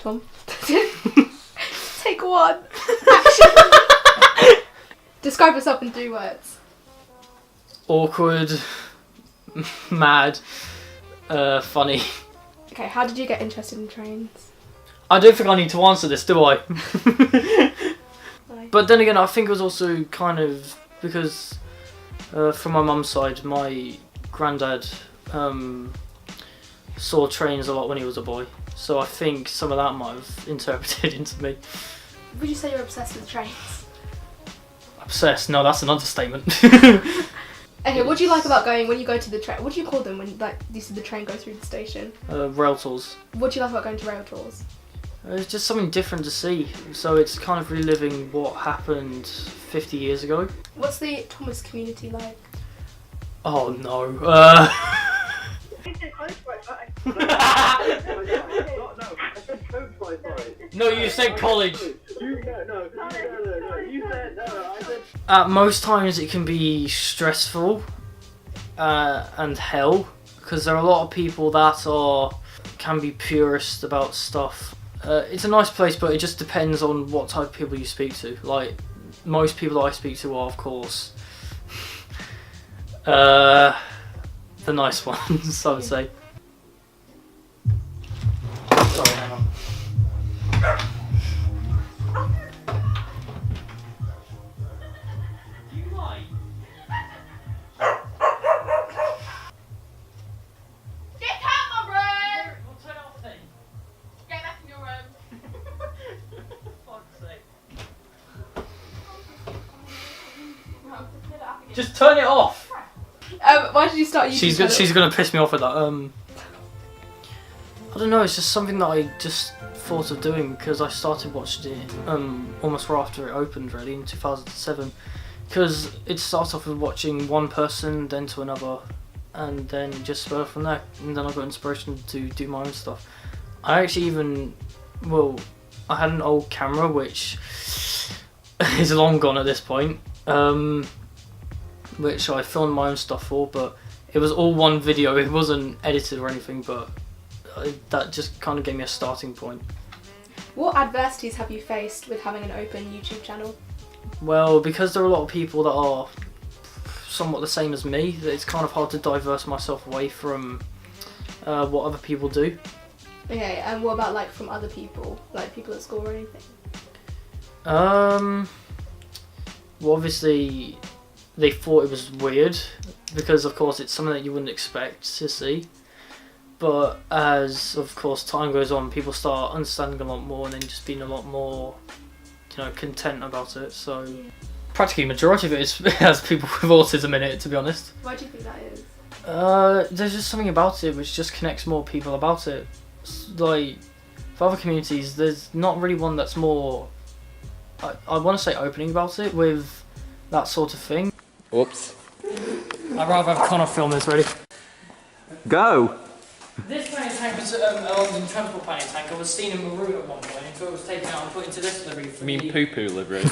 Tom. Take one. Action. Describe yourself in 3 words. Awkward, mad, funny. Okay, how did you get interested in trains? I don't think I need to answer this, do I? Why? But then again, I think it was also kind of because from my mum's side, my granddad saw trains a lot when he was a boy. So I think some of that might have interpreted into me. Would you say you're obsessed with trains? Obsessed? No, that's an understatement. Okay, what do you like about when you go to the train? What do you call them when you see the train go through the station? Rail tours. What do you like about going to rail tours? It's just something different to see. So it's kind of reliving what happened 50 years ago. What's the Thomas community like? Oh no. No, you said college. At most times it can be stressful and hell, because there are a lot of people that can be purist about stuff. It's a nice place, but it just depends on what type of people you speak to. Like, most people that I speak to are, of course, the nice ones, I would say. Sorry, hang on. Just turn it off. Why did you start using? She's gonna piss me off with that. I don't know. It's just something that I just thought of doing because I started watching it almost right after it opened, really, in 2007. Because it starts off with watching one person, then to another, and then just spur from there. And then I got inspiration to do my own stuff. I actually I had an old camera which is long gone at this point. Which I filmed my own stuff for, but it was all one video, it wasn't edited or anything, but that just kind of gave me a starting point. What adversities have you faced with having an open YouTube channel? Well, because there are a lot of people that are somewhat the same as me, it's kind of hard to diverse myself away from what other people do. Okay, and what about from other people, like people at school or anything? Well, obviously they thought it was weird because of course it's something that you wouldn't expect to see, but as of course time goes on, people start understanding a lot more and then just being a lot more, content about it. So practically majority of it has people with autism in it, to be honest. Why do you think that is? There's just something about it which just connects more people about it. Like for other communities, there's not really one that's more, I want to say, opening about it with that sort of thing. Oops. I'd rather have Connor film this, ready? Go! This planning tank was in transport planning tank. I was seen in maroon at one point until it was taken out and put into this livery. You mean poo-poo livery?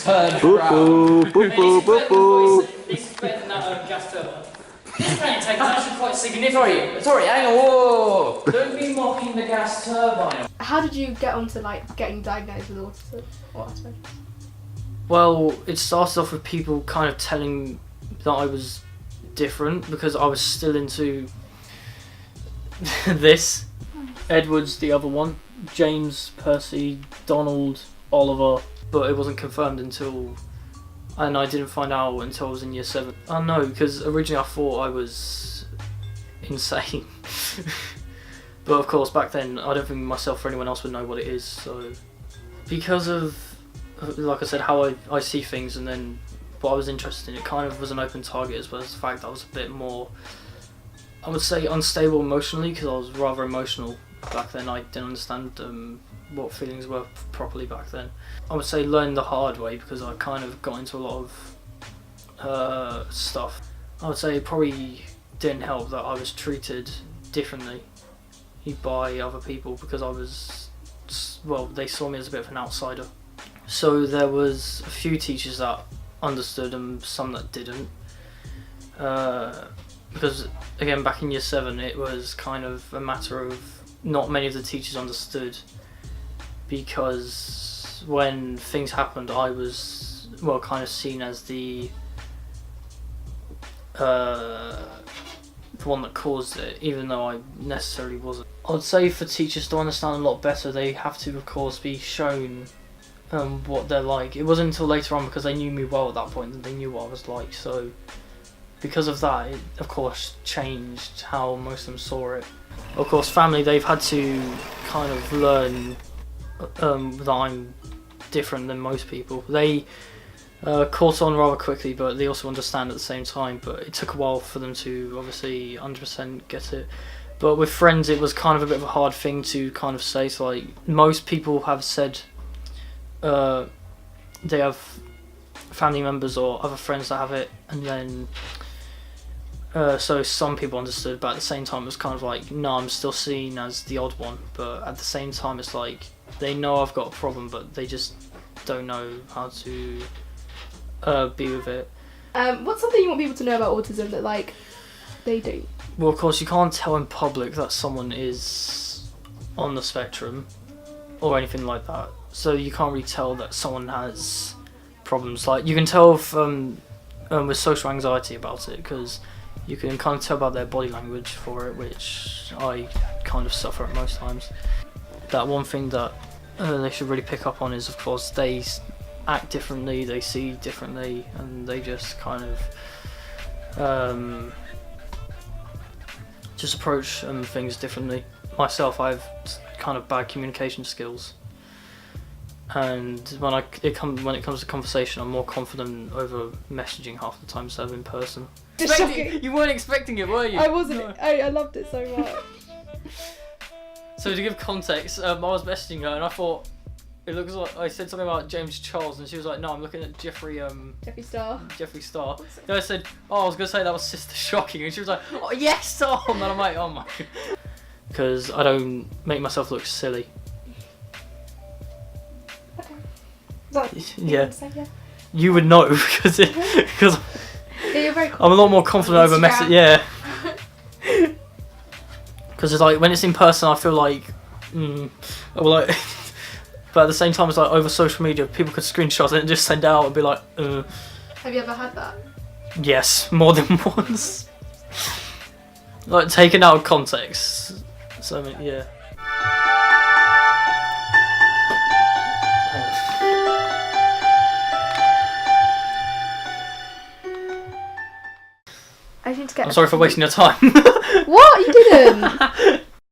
Turn Boo around. boo, boo boo, boo boo. This is better than that gas turbine. This planning tank is actually quite significant. Sorry, hang on, whoa! Don't be mocking the gas turbine. How did you get onto getting diagnosed with autism or Asperger's? Well, it started off with people kind of telling that I was different because I was still into this. Edward's the other one. James, Percy, Donald, Oliver. But it wasn't confirmed and I didn't find out until I was in year 7. Oh no, because originally I thought I was insane. But of course back then I don't think myself or anyone else would know what it is. So because of, like I said, how I see things and then what I was interested in, it kind of was an open target, as well as the fact that I was a bit more, I would say, unstable emotionally because I was rather emotional back then. I didn't understand what feelings were properly back then. I would say learn the hard way because I kind of got into a lot of stuff. I would say it probably didn't help that I was treated differently by other people because I was, well, they saw me as a bit of an outsider. So there was a few teachers that understood and some that didn't. Because again, back in year 7 it was kind of a matter of not many of the teachers understood because when things happened, I was kind of seen as the one that caused it, even though I necessarily wasn't. I'd say for teachers to understand a lot better, they have to, of course, be shown what they're like. It wasn't until later on, because they knew me well at that point, that they knew what I was like. So because of that, it of course changed how most of them saw it. Of course, family, they've had to kind of learn that I'm different than most people. They caught on rather quickly, but they also understand at the same time. But it took a while for them to obviously 100% get it. But with friends, it was kind of a bit of a hard thing to kind of say. So like, most people have said they have family members or other friends that have it, and then so some people understood, but at the same time it was kind of like, no, I'm still seen as the odd one. But at the same time, it's like they know I've got a problem, but they just don't know how to be with it. What's something you want people to know about autism that like they do? Well, of course, you can't tell in public that someone is on the spectrum or anything like that. So you can't really tell that someone has problems. Like, you can tell with social anxiety about it, because you can kind of tell by their body language for it, which I kind of suffer at most times. That one thing that they should really pick up on is, of course, they act differently, they see differently, and they just kind of just approach things differently. Myself, I have kind of bad communication skills, and when it comes to conversation, I'm more confident over messaging half the time instead of in person. You weren't expecting it, were you? I wasn't. No. I loved it so much. So to give context, I was messaging her and I thought it looks like I said something about James Charles, and she was like, "No, I'm looking at Jeffree Star." Then I said, "Oh, I was gonna say that was Sister Shocking," and she was like, "Oh yes, Tom!" And I'm like, "Oh my," because I don't make myself look silly. Okay. Is that Yeah. say, yeah. You would know because Yeah, you're very I'm a lot more confident over Instagram. message. Yeah. Because it's like when it's in person, I feel like, well, like. But at the same time, it's like over social media, people could screenshot it and just send it out and be like, Have you ever had that? yes, more than once. Like, taken out of context. So, I mean, yeah. I need to get. I'm sorry for wasting your time. What? You didn't.